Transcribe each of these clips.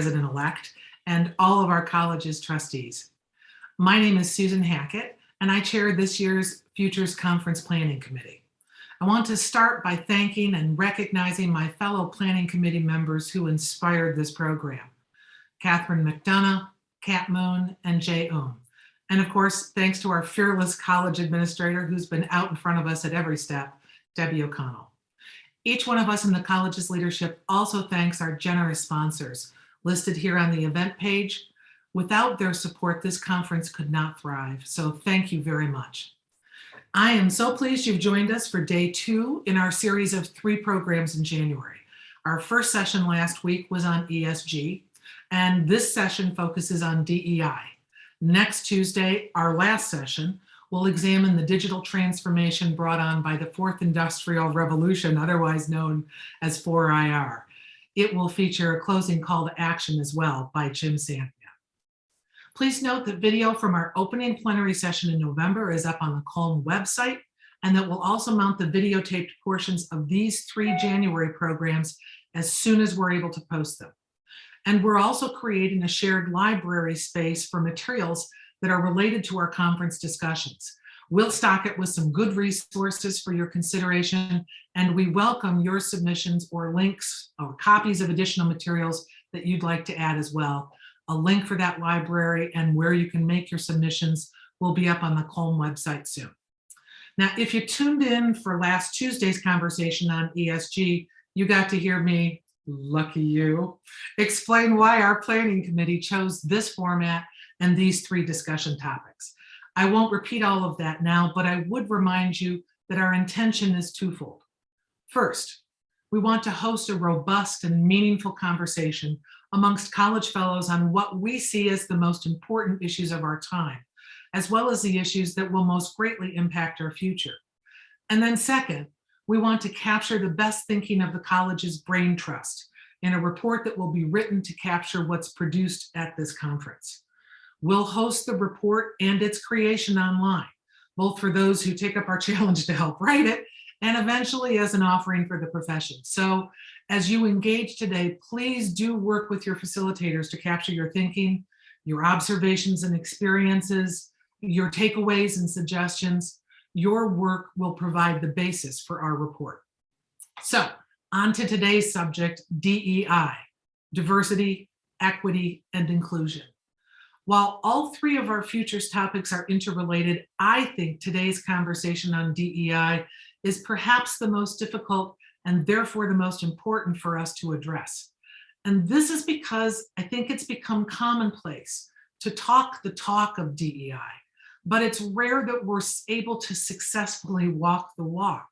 President-elect, and all of our college's trustees. My name is Susan Hackett, and I chair this year's Futures Conference Planning Committee. I want to start by thanking and recognizing my fellow Planning Committee members who inspired this program. Catherine McDonough, Kat Moon, and Jay Ohm. And of course, thanks to our fearless college administrator who's been out in front of us at every step, Debbie O'Connell. Each one of us in the college's leadership also thanks our generous sponsors, listed here on the event page. Without their support, this conference could not thrive, so thank you very much. I am so pleased you've joined us for day 2 in our series of 3 programs in January. Our first session last week was on ESG, and this session focuses on DEI. Next Tuesday, our last session, will examine the digital transformation brought on by the 4th Industrial Revolution, otherwise known as 4IR. It will feature a closing call to action as well by Jim Santia. Please note that video from our opening plenary session in November is up on the COLPM website, and that we'll also mount the videotaped portions of these 3 January programs as soon as we're able to post them. And we're also creating a shared library space for materials that are related to our conference discussions. We'll stock it with some good resources for your consideration, and we welcome your submissions or links or copies of additional materials that you'd like to add as well. A link for that library and where you can make your submissions will be up on the COLPM website soon. Now, if you tuned in for last Tuesday's conversation on ESG, you got to hear me, lucky you, explain why our planning committee chose this format and these 3 discussion topics. I won't repeat all of that now, but I would remind you that our intention is twofold. First, we want to host a robust and meaningful conversation amongst college fellows on what we see as the most important issues of our time, as well as the issues that will most greatly impact our future. And then second, we want to capture the best thinking of the college's brain trust in a report that will be written to capture what's produced at this conference. We'll host the report and its creation online, both for those who take up our challenge to help write it, and eventually as an offering for the profession. So as you engage today, please do work with your facilitators to capture your thinking, your observations and experiences, your takeaways and suggestions. Your work will provide the basis for our report. So on to today's subject, DEI, diversity, equity, and inclusion. While all 3 of our futures topics are interrelated, I think today's conversation on DEI is perhaps the most difficult and therefore the most important for us to address. And this is because I think it's become commonplace to talk the talk of DEI, but it's rare that we're able to successfully walk the walk.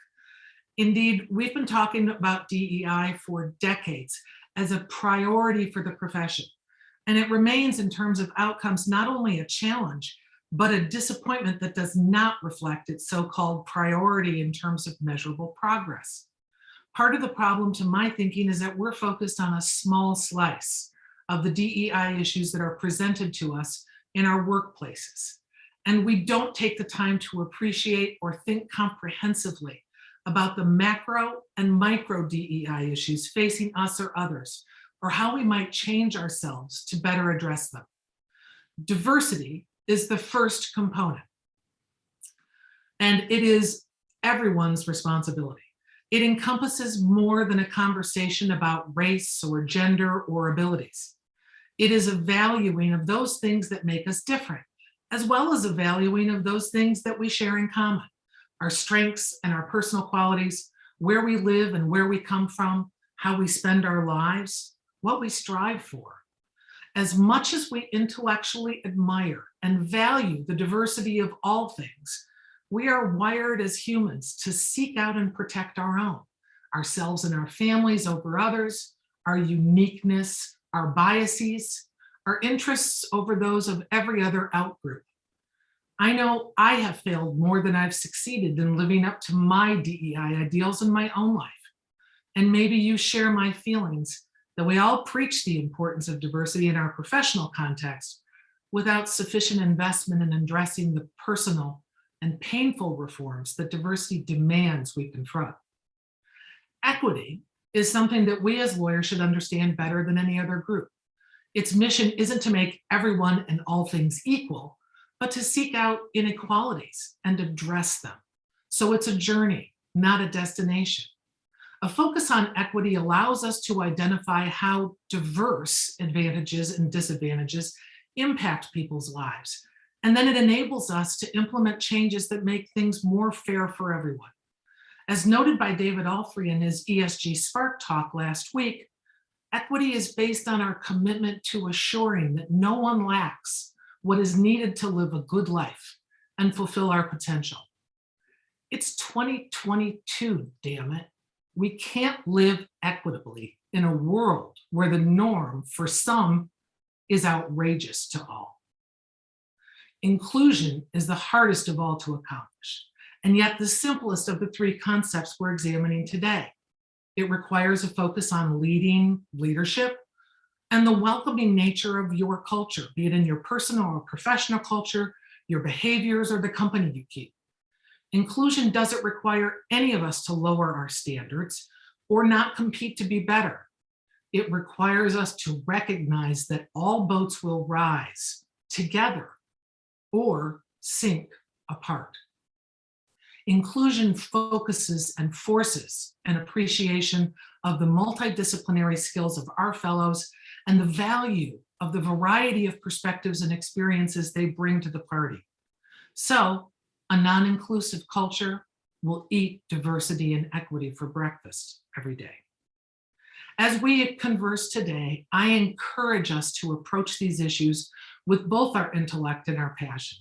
Indeed, we've been talking about DEI for decades as a priority for the profession. And it remains in terms of outcomes not only a challenge, but a disappointment that does not reflect its so-called priority in terms of measurable progress. Part of the problem to my thinking is that we're focused on a small slice of the DEI issues that are presented to us in our workplaces. And we don't take the time to appreciate or think comprehensively about the macro and micro DEI issues facing us or others, or how we might change ourselves to better address them. Diversity is the first component, and it is everyone's responsibility. It encompasses more than a conversation about race or gender or abilities. It is a valuing of those things that make us different, as well as a valuing of those things that we share in common, our strengths and our personal qualities, where we live and where we come from, how we spend our lives, what we strive for. As much as we intellectually admire and value the diversity of all things, we are wired as humans to seek out and protect our own, ourselves and our families over others, our uniqueness, our biases, our interests over those of every other outgroup. I know I have failed more than I've succeeded in living up to my DEI ideals in my own life. And maybe you share my feelings that we all preach the importance of diversity in our professional context without sufficient investment in addressing the personal and painful reforms that diversity demands we confront. Equity is something that we as lawyers should understand better than any other group. Its mission isn't to make everyone and all things equal, but to seek out inequalities and address them. So it's a journey, not a destination. A focus on equity allows us to identify how diverse advantages and disadvantages impact people's lives. And then it enables us to implement changes that make things more fair for everyone. As noted by David Alfrey in his ESG Spark talk last week, equity is based on our commitment to assuring that no one lacks what is needed to live a good life and fulfill our potential. It's 2022, damn it. We can't live equitably in a world where the norm for some is outrageous to all. Inclusion is the hardest of all to accomplish, and yet the simplest of the three concepts we're examining today. It requires a focus on leadership, and the welcoming nature of your culture, be it in your personal or professional culture, your behaviors, or the company you keep. Inclusion doesn't require any of us to lower our standards or not compete to be better. It requires us to recognize that all boats will rise together or sink apart. Inclusion focuses and forces an appreciation of the multidisciplinary skills of our fellows and the value of the variety of perspectives and experiences they bring to the party. So, a non-inclusive culture will eat diversity and equity for breakfast every day. As we converse today, I encourage us to approach these issues with both our intellect and our passion,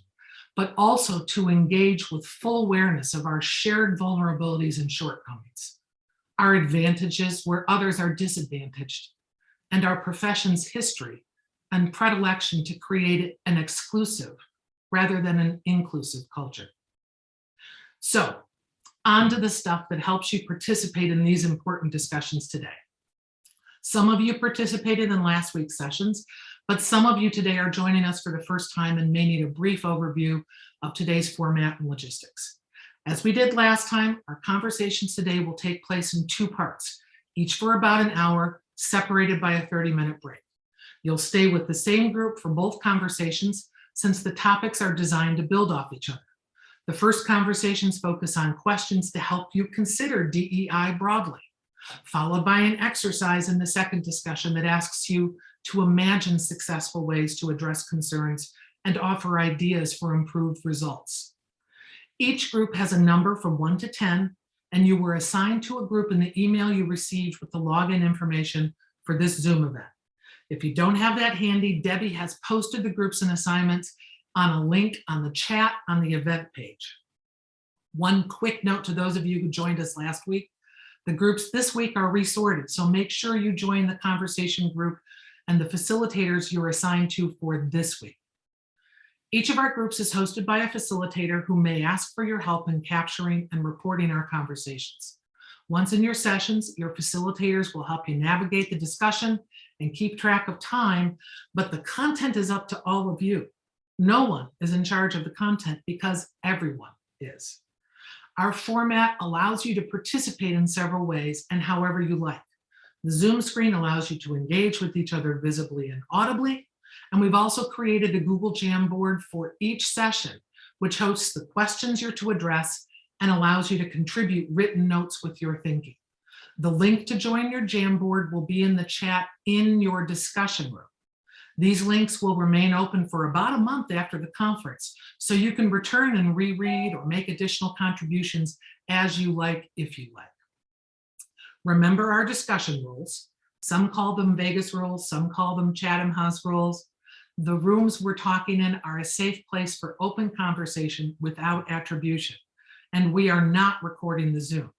but also to engage with full awareness of our shared vulnerabilities and shortcomings, our advantages where others are disadvantaged, and our profession's history and predilection to create an exclusive rather than an inclusive culture. So, on to the stuff that helps you participate in these important discussions today. Some of you participated in last week's sessions, but some of you today are joining us for the first time and may need a brief overview of today's format and logistics. As we did last time, our conversations today will take place in two parts, each for about an hour, separated by a 30-minute break. You'll stay with the same group for both conversations since the topics are designed to build off each other. The first conversations focus on questions to help you consider DEI broadly, followed by an exercise in the second discussion that asks you to imagine successful ways to address concerns and offer ideas for improved results. Each group has a number from 1 to 10, and you were assigned to a group in the email you received with the login information for this Zoom event. If you don't have that handy, Debbie has posted the groups and assignments on a link on the chat on the event page. One quick note to those of you who joined us last week, the groups this week are resorted, so make sure you join the conversation group and the facilitators you're assigned to for this week. Each of our groups is hosted by a facilitator who may ask for your help in capturing and reporting our conversations. Once in your sessions, your facilitators will help you navigate the discussion and keep track of time, but the content is up to all of you. No one is in charge of the content because everyone is. Our format allows you to participate in several ways and however you like. The Zoom screen allows you to engage with each other visibly and audibly. And we've also created a Google Jamboard for each session, which hosts the questions you're to address and allows you to contribute written notes with your thinking. The link to join your Jamboard will be in the chat in your discussion room. These links will remain open for about a month after the conference, so you can return and reread or make additional contributions as you like, if you like. Remember our discussion rules. Some call them Vegas rules, some call them Chatham House rules. The rooms we're talking in are a safe place for open conversation without attribution, and we are not recording the Zoom.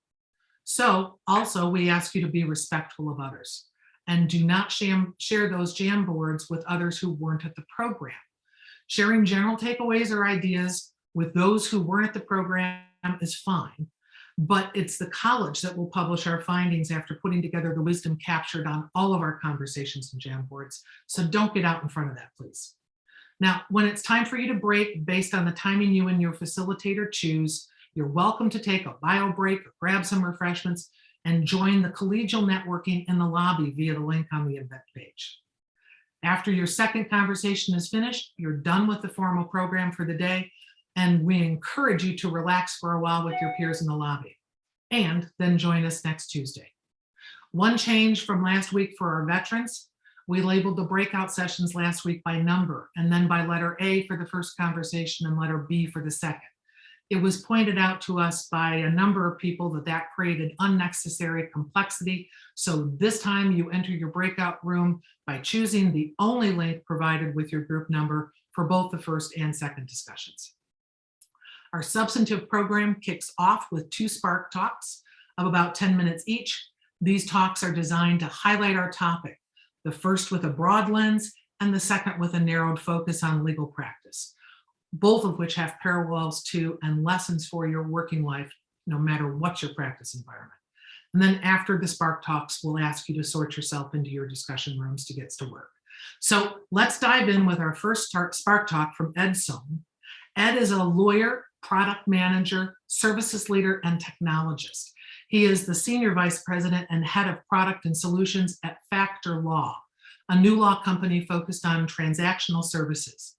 So also we ask you to be respectful of others and do not share those Jamboards with others who weren't at the program. Sharing general takeaways or ideas with those who weren't at the program is fine, but it's the college that will publish our findings after putting together the wisdom captured on all of our conversations and Jamboards. So don't get out in front of that, please. Now, when it's time for you to break based on the timing you and your facilitator choose, you're welcome to take a bio break or grab some refreshments and join the collegial networking in the lobby via the link on the event page. After your second conversation is finished, you're done with the formal program for the day, and we encourage you to relax for a while with your peers in the lobby, and then join us next Tuesday. One change from last week for our veterans: we labeled the breakout sessions last week by number and then by letter A for the first conversation and letter B for the second. It was pointed out to us by a number of people that created unnecessary complexity. So this time you enter your breakout room by choosing the only link provided with your group number for both the first and second discussions. Our substantive program kicks off with 2 Spark Talks of about 10 minutes each. These talks are designed to highlight our topic, the first with a broad lens and the second with a narrowed focus on legal practice, both of which have parallels to and lessons for your working life, no matter what your practice environment. And then after the Spark Talks, we'll ask you to sort yourself into your discussion rooms to get to work. So let's dive in with our first Spark Talk from Ed Sohn. Ed is a lawyer, product manager, services leader, and technologist. He is the Senior Vice President and Head of Product and Solutions at Factor Law, a new law company focused on transactional services.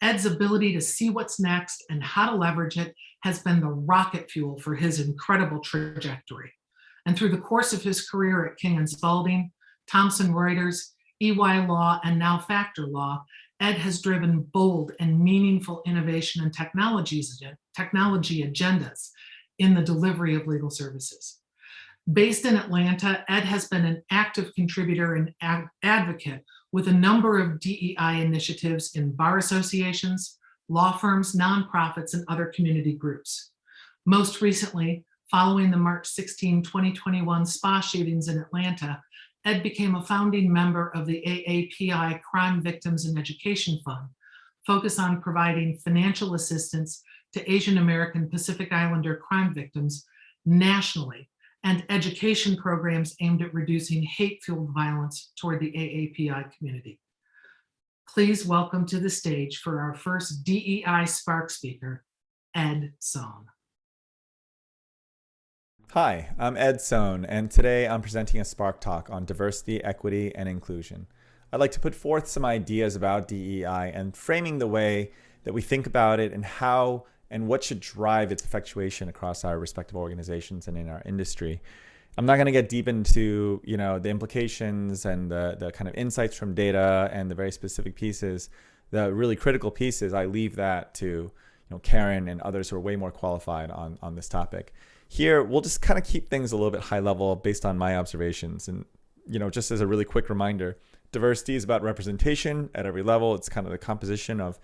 Ed's ability to see what's next and how to leverage it has been the rocket fuel for his incredible trajectory. And through the course of his career at King & Spalding, Thomson Reuters, EY Law, and now Factor Law, Ed has driven bold and meaningful innovation and technology agendas in the delivery of legal services. Based in Atlanta, Ed has been an active contributor and advocate with a number of DEI initiatives in bar associations, law firms, nonprofits, and other community groups. Most recently, following the March 16, 2021 spa shootings in Atlanta, Ed became a founding member of the AAPI Crime Victims and Education Fund, focused on providing financial assistance to Asian American Pacific Islander crime victims nationally, and education programs aimed at reducing hate-fueled violence toward the AAPI community. Please welcome to the stage for our first DEI Spark speaker, Ed Sohn. Hi, I'm Ed Sohn, and today I'm presenting a Spark Talk on diversity, equity, and inclusion. I'd like to put forth some ideas about DEI and framing the way that we think about it and how and what should drive its effectuation across our respective organizations and in our industry. I'm not going to get deep into, the implications and the kind of insights from data and the very specific pieces, the really critical pieces. I leave that to, Caren and others who are way more qualified on this topic. Here, we'll just kind of keep things a little bit high level based on my observations. And, just as a really quick reminder, diversity is about representation at every level. It's kind of the composition of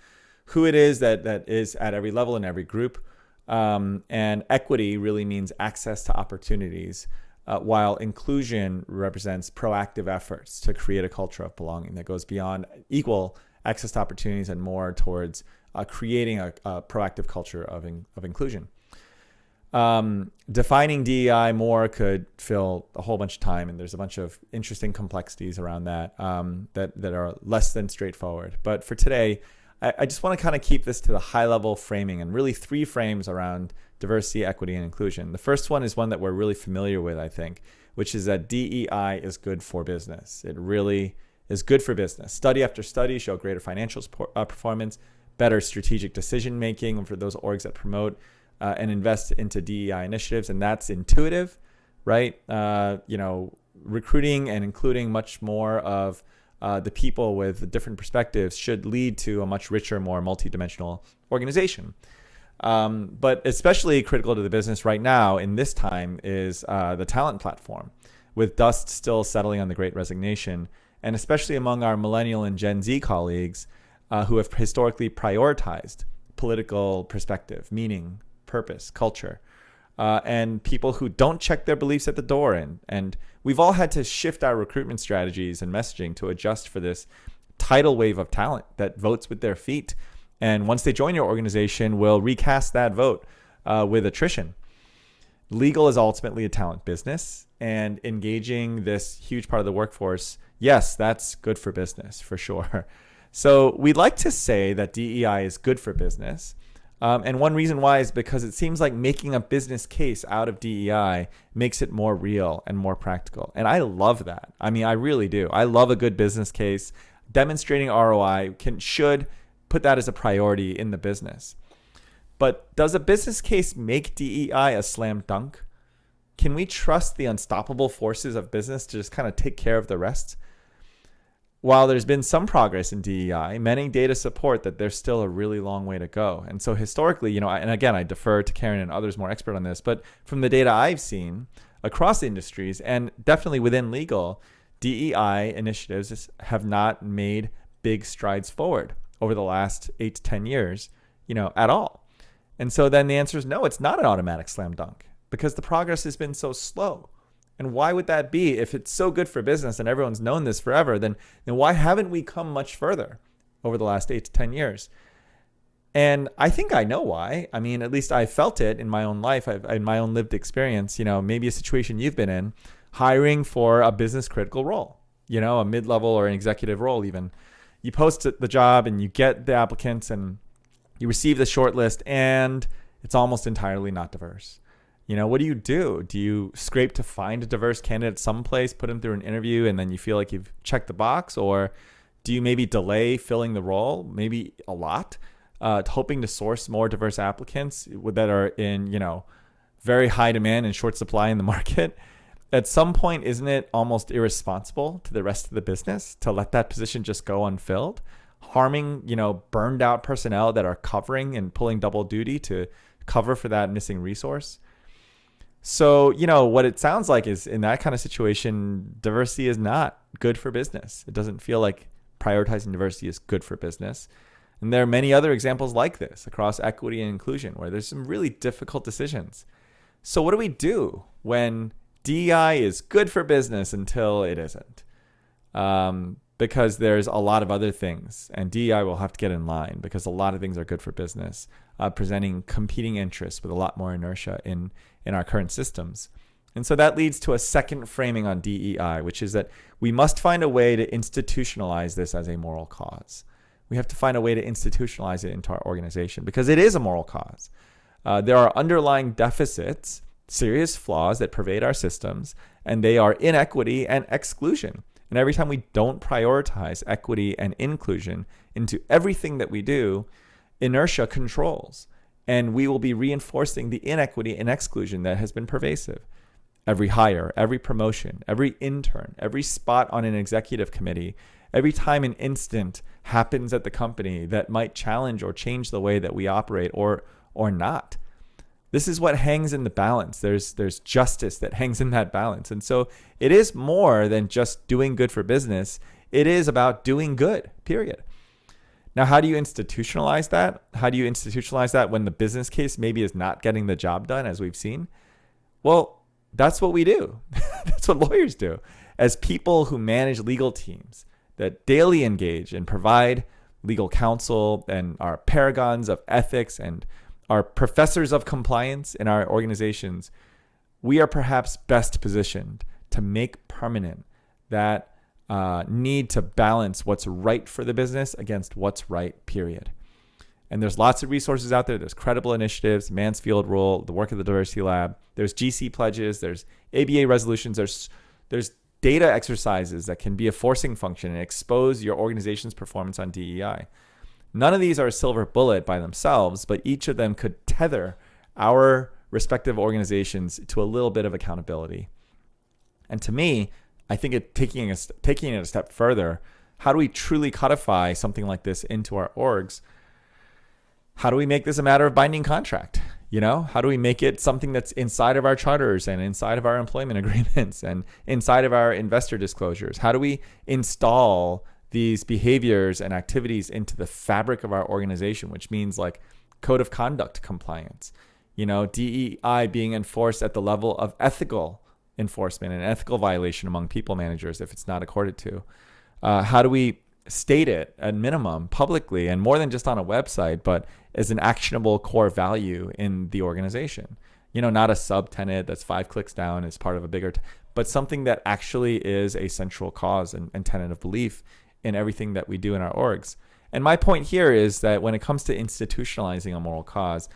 who it is that is at every level in every group. And equity really means access to opportunities, while inclusion represents proactive efforts to create a culture of belonging that goes beyond equal access to opportunities and more towards creating a proactive culture of inclusion. Defining DEI more could fill a whole bunch of time, and there's a bunch of interesting complexities around that that are less than straightforward. But for today, I just want to kind of keep this to the high level framing and really 3 frames around diversity, equity, and inclusion. The first one is one that we're really familiar with, I think, which is that DEI is good for business. It really is good for business. Study after study show greater financial performance, better strategic decision making for those orgs that promote and invest into DEI initiatives, and that's intuitive, right? Recruiting and including much more of the people with different perspectives should lead to a much richer, more multidimensional organization. But especially critical to the business right now in this time is the talent platform, with dust still settling on the Great Resignation, and especially among our millennial and Gen Z colleagues who have historically prioritized political perspective, meaning, purpose, culture, and people who don't check their beliefs at the door. And we've all had to shift our recruitment strategies and messaging to adjust for this tidal wave of talent that votes with their feet. And once they join your organization, will recast that vote with attrition. Legal is ultimately a talent business, and engaging this huge part of the workforce, yes, that's good for business for sure. So we'd like to say that DEI is good for business. And one reason why is because it seems like making a business case out of DEI makes it more real and more practical. And I love that. I mean, I really do. I love a good business case. demonstrating ROI should put that as a priority in the business. But does a business case make DEI a slam dunk? Can we trust the unstoppable forces of business to just kind of take care of the rest? While there's been some progress in DEI, many data support that there's still a really long way to go. And so historically, and again, I defer to Caren and others more expert on this, but from the data I've seen across industries and definitely within legal, DEI initiatives have not made big strides forward over the last 8 to 10 years, at all. And so then the answer is no, it's not an automatic slam dunk because the progress has been so slow. And why would that be? If it's so good for business and everyone's known this forever, then why haven't we come much further over the last 8 to 10 years? And I think I know why. I mean, at least I felt it in my own life, in my own lived experience, maybe a situation you've been in, hiring for a business critical role, a mid-level or an executive role even. You post the job and you get the applicants and you receive the short list and it's almost entirely not diverse. What do? Do you scrape to find a diverse candidate someplace, put them through an interview, and then you feel like you've checked the box? Or do you maybe delay filling the role, maybe a lot, hoping to source more diverse applicants that are in, very high demand and short supply in the market? At some point, isn't it almost irresponsible to the rest of the business to let that position just go unfilled, harming, burned out personnel that are covering and pulling double duty to cover for that missing resource? So, what it sounds like is in that kind of situation, diversity is not good for business. It doesn't feel like prioritizing diversity is good for business. And there are many other examples like this across equity and inclusion where there's some really difficult decisions. So what do we do when DEI is good for business until it isn't? Because there's a lot of other things, and DEI will have to get in line because a lot of things are good for business, presenting competing interests with a lot more inertia in our current systems. And so that leads to a second framing on DEI, which is that we must find a way to institutionalize this as a moral cause. We have to find a way to institutionalize it into our organization because it is a moral cause. There are underlying deficits, serious flaws that pervade our systems, and they are inequity and exclusion. And every time we don't prioritize equity and inclusion into everything that we do, inertia controls. And we will be reinforcing the inequity and exclusion that has been pervasive. Every hire, every promotion, every intern, every spot on an executive committee, every time an incident happens at the company that might challenge or change the way that we operate or not. This is what hangs in the balance. There's justice that hangs in that balance. And so it is more than just doing good for business. It is about doing good, period. Now, how do you institutionalize that? How do you institutionalize that when the business case maybe is not getting the job done, as we've seen? Well, that's what we do. That's what lawyers do. As people who manage legal teams that daily engage and provide legal counsel and are paragons of ethics and are professors of compliance in our organizations, we are perhaps best positioned to make permanent that need to balance what's right for the business against what's right, period. And there's lots of resources out there. There's credible initiatives, Mansfield Rule, the work of the Diversity Lab. There's GC pledges. There's ABA resolutions. There's data exercises that can be a forcing function and expose your organization's performance on DEI. None of these are a silver bullet by themselves, but each of them could tether our respective organizations to a little bit of accountability. And to me, I think taking it a step further, how do we truly codify something like this into our orgs? How do we make this a matter of binding contract? How do we make it something that's inside of our charters and inside of our employment agreements and inside of our investor disclosures? How do we install these behaviors and activities into the fabric of our organization, which means like code of conduct compliance, DEI being enforced at the level of ethical enforcement and ethical violation among people managers if it's not accorded to? How do we state it at minimum publicly and more than just on a website, but as an actionable core value in the organization? Not a subtenet that's 5 clicks down as part of a bigger, but something that actually is a central cause and tenet of belief in everything that we do in our orgs. And my point here is that when it comes to institutionalizing a moral cause,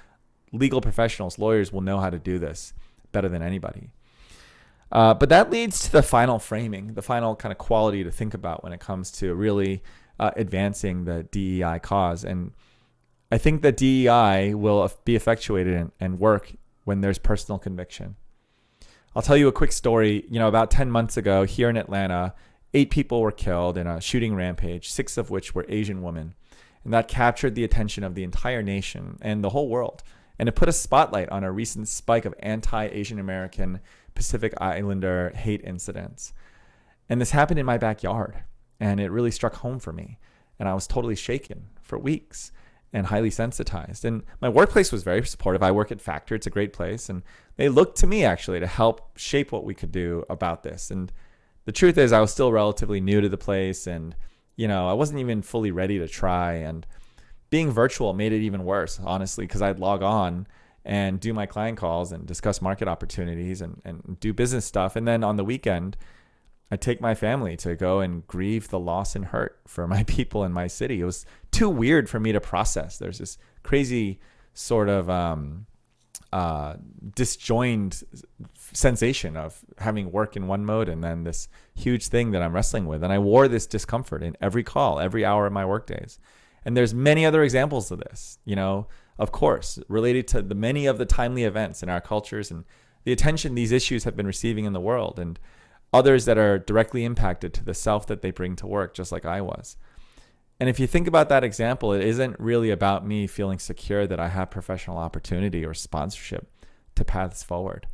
legal professionals, lawyers will know how to do this better than anybody. But that leads to the final framing, the final kind of quality to think about when it comes to really advancing the DEI cause. And I think that DEI will be effectuated and work when there's personal conviction. I'll tell you a quick story. About 10 months ago here in Atlanta, 8 people were killed in a shooting rampage, 6 of which were Asian women. And that captured the attention of the entire nation and the whole world. And it put a spotlight on a recent spike of anti-Asian American Pacific Islander hate incidents. And this happened in my backyard. And it really struck home for me. And I was totally shaken for weeks and highly sensitized. And my workplace was very supportive. I work at Factor. It's a great place. And they looked to me actually to help shape what we could do about this. And the truth is I was still relatively new to the place, and I wasn't even fully ready to try. And being virtual made it even worse, honestly, because I'd log on and do my client calls and discuss market opportunities and do business stuff. And then on the weekend, I take my family to go and grieve the loss and hurt for my people in my city. It was too weird for me to process. There's this crazy sort of disjoined sensation of having work in one mode and then this huge thing that I'm wrestling with. And I wore this discomfort in every call, every hour of my work days. And there's many other examples of this, of course, related to the many of the timely events in our cultures and the attention these issues have been receiving in the world, and others that are directly impacted to the self that they bring to work, just like I was. And if you think about that example, it isn't really about me feeling secure that I have professional opportunity or sponsorship to paths forward.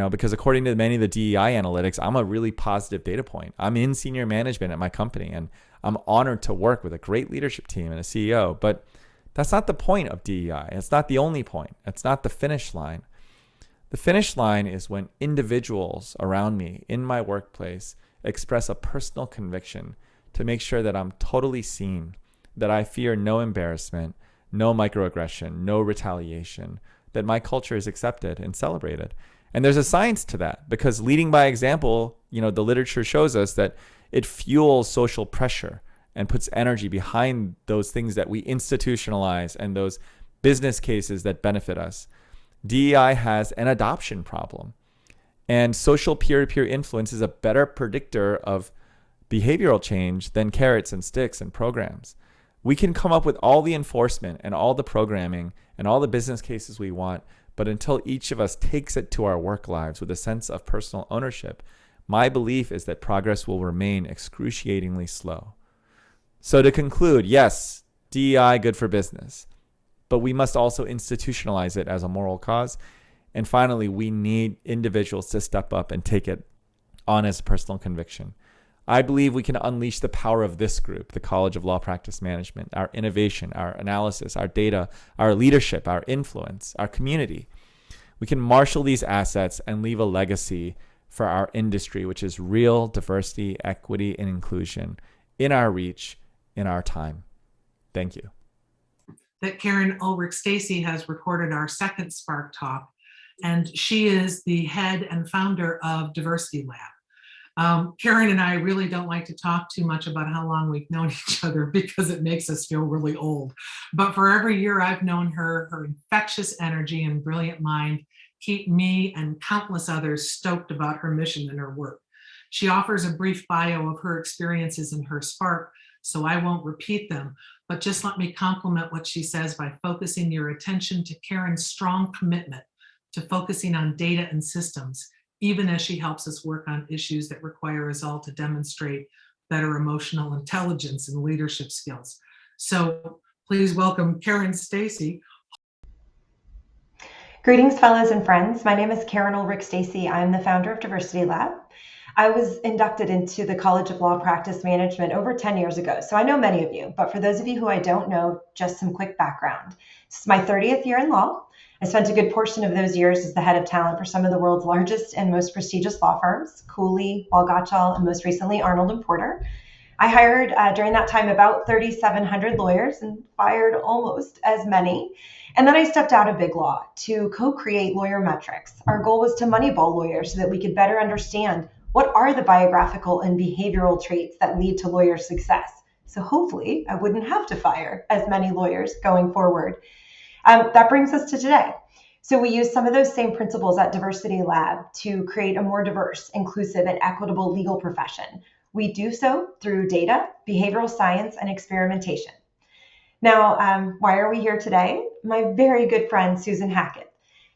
Because according to many of the DEI analytics, I'm a really positive data point. I'm in senior management at my company, and I'm honored to work with a great leadership team and a CEO. But that's not the point of DEI. It's not the only point. It's not the finish line. The finish line is when individuals around me in my workplace express a personal conviction to make sure that I'm totally seen, that I fear no embarrassment, no microaggression, no retaliation, that my culture is accepted and celebrated. And there's a science to that, because leading by example, the literature shows us that it fuels social pressure and puts energy behind those things that we institutionalize and those business cases that benefit us. DEI has an adoption problem, and social peer-to-peer influence is a better predictor of behavioral change than carrots and sticks and programs. We can come up with all the enforcement and all the programming and all the business cases we want, but until each of us takes it to our work lives with a sense of personal ownership, my belief is that progress will remain excruciatingly slow. So to conclude, yes, DEI good for business, but we must also institutionalize it as a moral cause. And finally, we need individuals to step up and take it on as a personal conviction. I believe we can unleash the power of this group, the College of Law Practice Management, our innovation, our analysis, our data, our leadership, our influence, our community. We can marshal these assets and leave a legacy for our industry, which is real diversity, equity, and inclusion in our reach, in our time. Thank you. That Caren Ulrich Stacy has recorded our second Spark Talk, and she is the head and founder of Diversity Lab. Caren and I really don't like to talk too much about how long we've known each other because it makes us feel really old. But for every year I've known her, her infectious energy and brilliant mind keep me and countless others stoked about her mission and her work. She offers a brief bio of her experiences in her Spark, so I won't repeat them, but just let me compliment what she says by focusing your attention to Caren's strong commitment to focusing on data and systems, even as she helps us work on issues that require us all to demonstrate better emotional intelligence and leadership skills. So please welcome Caren Stacy. Greetings, fellows and friends. My name is Caren Ulrich Stacy. I'm the founder of Diversity Lab. I was inducted into the College of Law Practice Management over 10 years ago, so I know many of you, but for those of you who I don't know, just some quick background. This is my 30th year in law. I spent a good portion of those years as the head of talent for some of the world's largest and most prestigious law firms, Cooley, Wall Gotshal, and most recently Arnold & Porter. I hired during that time about 3,700 lawyers and fired almost as many. And then I stepped out of big law to co-create lawyer metrics. Our goal was to moneyball lawyers so that we could better understand what are the biographical and behavioral traits that lead to lawyer success. So hopefully I wouldn't have to fire as many lawyers going forward. That brings us to today. So we use some of those same principles at Diversity Lab to create a more diverse, inclusive, and equitable legal profession, We do so through data, behavioral science, and experimentation. Now, why are we here today? My very good friend, Susan Hackett,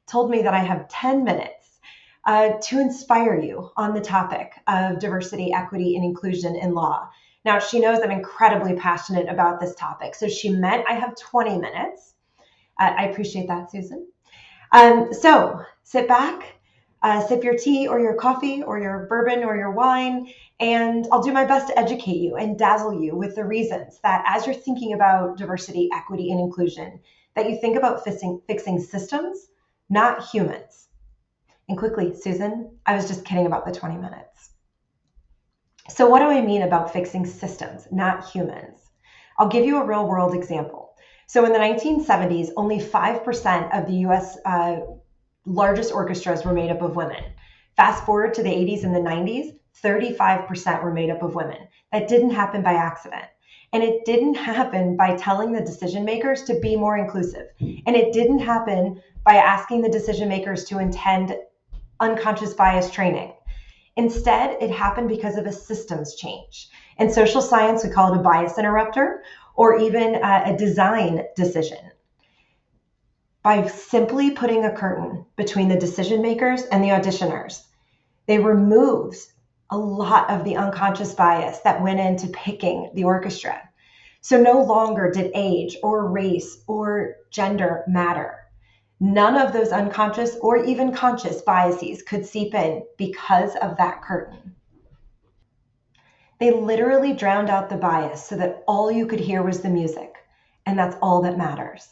told me that I have 10 minutes to inspire you on the topic of diversity, equity, and inclusion in law. Now, she knows I'm incredibly passionate about this topic, so she meant I have 20 minutes. I appreciate that, Susan. So sit back, sip your tea or your coffee or your bourbon or your wine, and I'll do my best to educate you and dazzle you with the reasons that as you're thinking about diversity, equity, and inclusion, that you think about fixing systems, not humans. And quickly, Susan, I was just kidding about the 20 minutes. So what do I mean about fixing systems, not humans? I'll give you a real world example. So in the 1970s, only 5% of the US largest orchestras were made up of women. Fast forward to the 80s and the 90s, 35% were made up of women. That didn't happen by accident. And it didn't happen by telling the decision makers to be more inclusive. And it didn't happen by asking the decision makers to attend unconscious bias training. Instead, it happened because of a systems change. In social science, we call it a bias interrupter, or even a design decision. By simply putting a curtain between the decision makers and the auditioners, they removed a lot of the unconscious bias that went into picking the orchestra. So no longer did age or race or gender matter. None of those unconscious or even conscious biases could seep in because of that curtain. They literally drowned out the bias so that all you could hear was the music, and that's all that matters.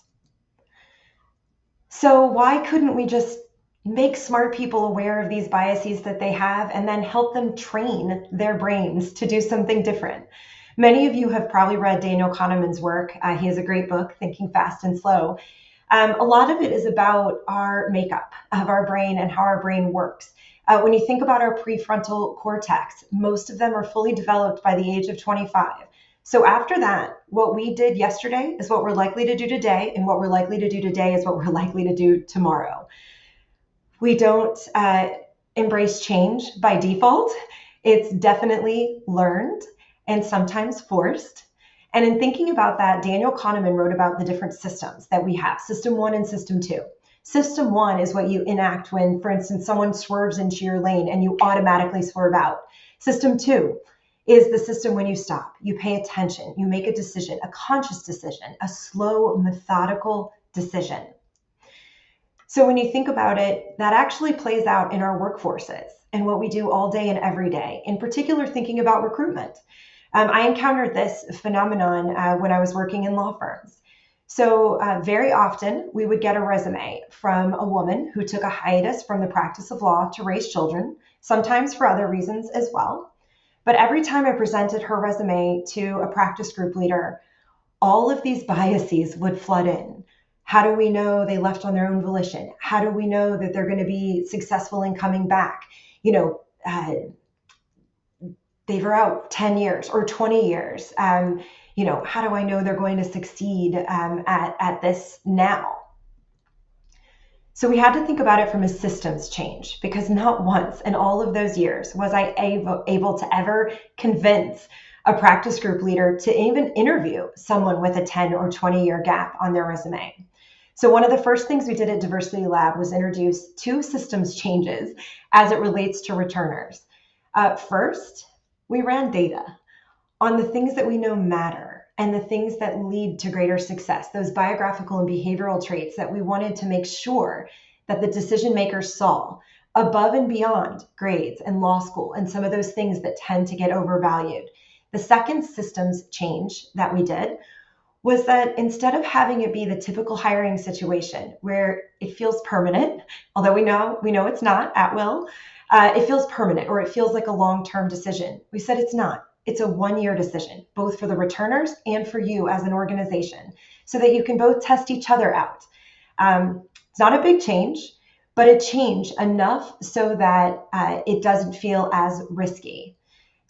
So why couldn't we just make smart people aware of these biases that they have and then help them train their brains to do something different? Many of you have probably read Daniel Kahneman's work. He has a great book, Thinking Fast and Slow. A lot of it is about our makeup of our brain and how our brain works. When you think about our prefrontal cortex, most of them are fully developed by the age of 25. So after that, what we did yesterday is what we're likely to do today, and what we're likely to do today is what we're likely to do tomorrow. We don't embrace change by default. It's definitely learned and sometimes forced. And in thinking about that, Daniel Kahneman wrote about the different systems that we have, System 1 and System 2. System 1 is what you enact when, for instance, someone swerves into your lane and you automatically swerve out. System 2 is the system when you stop, you pay attention, you make a decision, a conscious decision, a slow, methodical decision. So when you think about it, that actually plays out in our workforces and what we do all day and every day, in particular thinking about recruitment. I encountered this phenomenon when I was working in law firms. So very often we would get a resume from a woman who took a hiatus from the practice of law to raise children, sometimes for other reasons as well. But every time I presented her resume to a practice group leader, all of these biases would flood in. How do we know they left on their own volition? How do we know that they're going to be successful in coming back? They were out 10 years or 20 years. How do I know they're going to succeed at this now? So we had to think about it from a systems change, because not once in all of those years was I able to ever convince a practice group leader to even interview someone with a 10 or 20-year gap on their resume. So one of the first things we did at Diversity Lab was introduce 2 systems changes as it relates to returners. First, we ran data on the things that we know matter and the things that lead to greater success, those biographical and behavioral traits that we wanted to make sure that the decision makers saw above and beyond grades and law school and some of those things that tend to get overvalued. The second systems change that we did was that instead of having it be the typical hiring situation where it feels permanent, although we know it's not at will, it feels permanent or it feels like a long-term decision. We said it's not. It's a 1-year decision, both for the returners and for you as an organization, so that you can both test each other out. It's not a big change, but a change enough so that it doesn't feel as risky.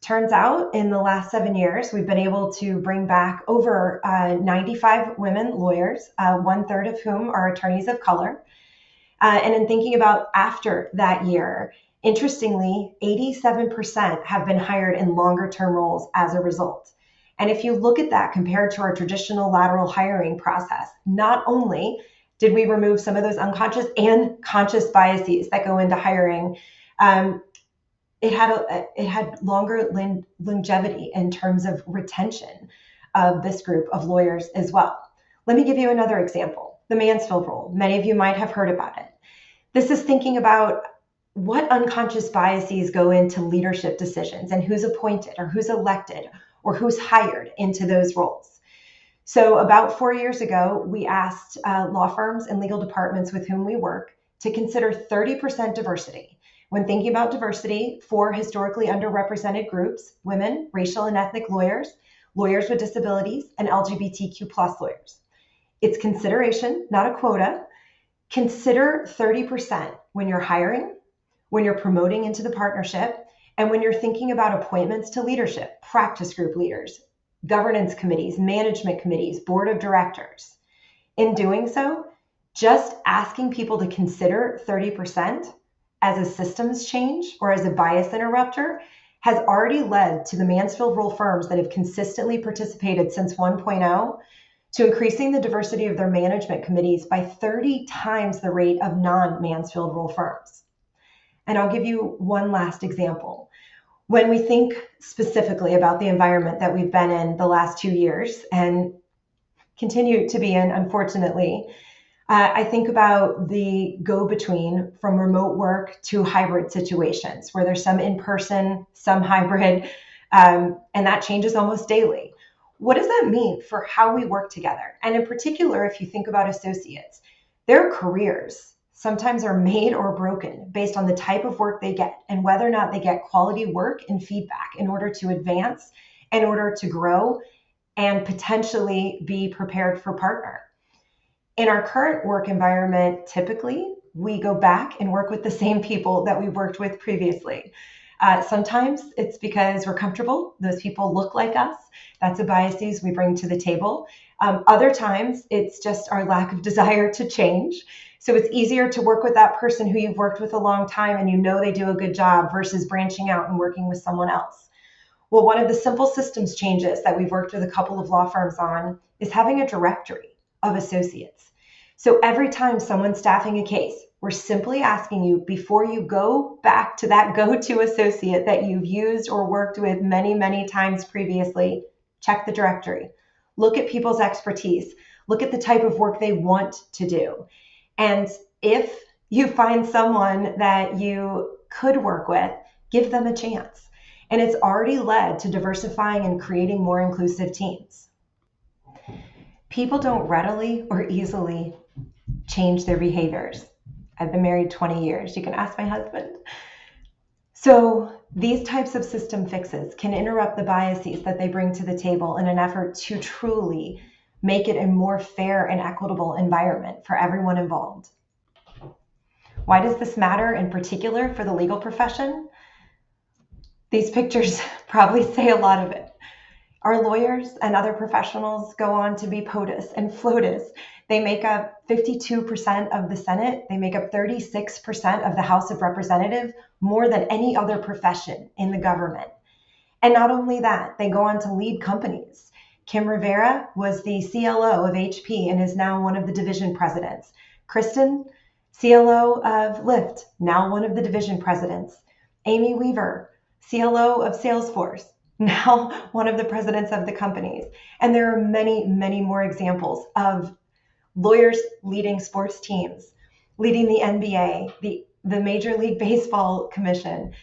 Turns out in the last 7 years, we've been able to bring back over 95 women lawyers, 1/3 of whom are attorneys of color. And in thinking about after that year, Interestingly, 87% have been hired in longer term roles as a result. And if you look at that compared to our traditional lateral hiring process, not only did we remove some of those unconscious and conscious biases that go into hiring, it had longer longevity in terms of retention of this group of lawyers as well. Let me give you another example, the Mansfield Rule. Many of you might have heard about it. This is thinking about what unconscious biases go into leadership decisions and who's appointed or who's elected or who's hired into those roles. So about 4 years ago, we asked law firms and legal departments with whom we work to consider 30% diversity when thinking about diversity for historically underrepresented groups: women, racial and ethnic lawyers, lawyers with disabilities, and LGBTQ+ lawyers. It's consideration, not a quota. Consider 30% when you're hiring, when you're promoting into the partnership, and when you're thinking about appointments to leadership, practice group leaders, governance committees, management committees, board of directors. In doing so, just asking people to consider 30% as a systems change or as a bias interrupter has already led to the Mansfield Rule firms that have consistently participated since 1.0 to increasing the diversity of their management committees by 30 times the rate of non-Mansfield Rule firms. And I'll give you one last example. When we think specifically about the environment that we've been in the last 2 years and continue to be in, unfortunately, I think about the go-between from remote work to hybrid situations where there's some in-person, some hybrid, and that changes almost daily. What does that mean for how we work together? And in particular, if you think about associates, their careers sometimes are made or broken based on the type of work they get and whether or not they get quality work and feedback in order to advance, in order to grow, and potentially be prepared for partner. In our current work environment, typically, we go back and work with the same people that we worked with previously. Sometimes it's because we're comfortable. Those people look like us. That's the biases we bring to the table. Other times, it's just our lack of desire to change. So it's easier to work with that person who you've worked with a long time and you know they do a good job versus branching out and working with someone else. Well, one of the simple systems changes that we've worked with a couple of law firms on is having a directory of associates. So every time someone's staffing a case, we're simply asking you, before you go back to that go-to associate that you've used or worked with many, many times previously, check the directory. Look at people's expertise. Look at the type of work they want to do. And if you find someone that you could work with, give them a chance. And it's already led to diversifying and creating more inclusive teams. People don't readily or easily change their behaviors. I've been married 20 years. You can ask my husband. So these types of system fixes can interrupt the biases that they bring to the table in an effort to truly make it a more fair and equitable environment for everyone involved. Why does this matter in particular for the legal profession? These pictures probably say a lot of it. Our lawyers and other professionals go on to be POTUS and FLOTUS. They make up 52% of the Senate. They make up 36% of the House of Representatives, more than any other profession in the government. And not only that, they go on to lead companies. Kim Rivera was the CLO of HP and is now one of the division presidents. Kristen, CLO of Lyft, now one of the division presidents. Amy Weaver, CLO of Salesforce, now one of the presidents of the companies. And there are many, many more examples of lawyers leading sports teams, leading the NBA, the Major League Baseball Commission.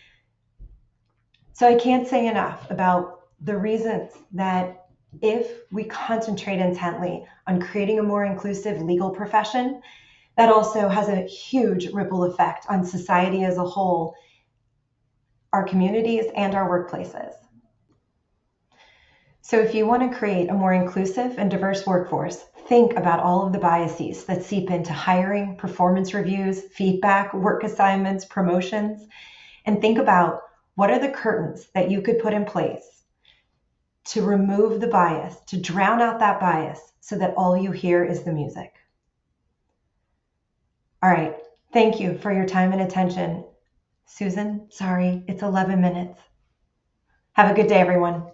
So I can't say enough about the reasons that if we concentrate intently on creating a more inclusive legal profession, that also has a huge ripple effect on society as a whole, our communities, and our workplaces. So if you want to create a more inclusive and diverse workforce, think about all of the biases that seep into hiring, performance reviews, feedback, work assignments, promotions, and think about what are the curtains that you could put in place to remove the bias, to drown out that bias so that all you hear is the music. All right. Thank you for your time and attention. Susan, sorry, it's 11 minutes. Have a good day, everyone.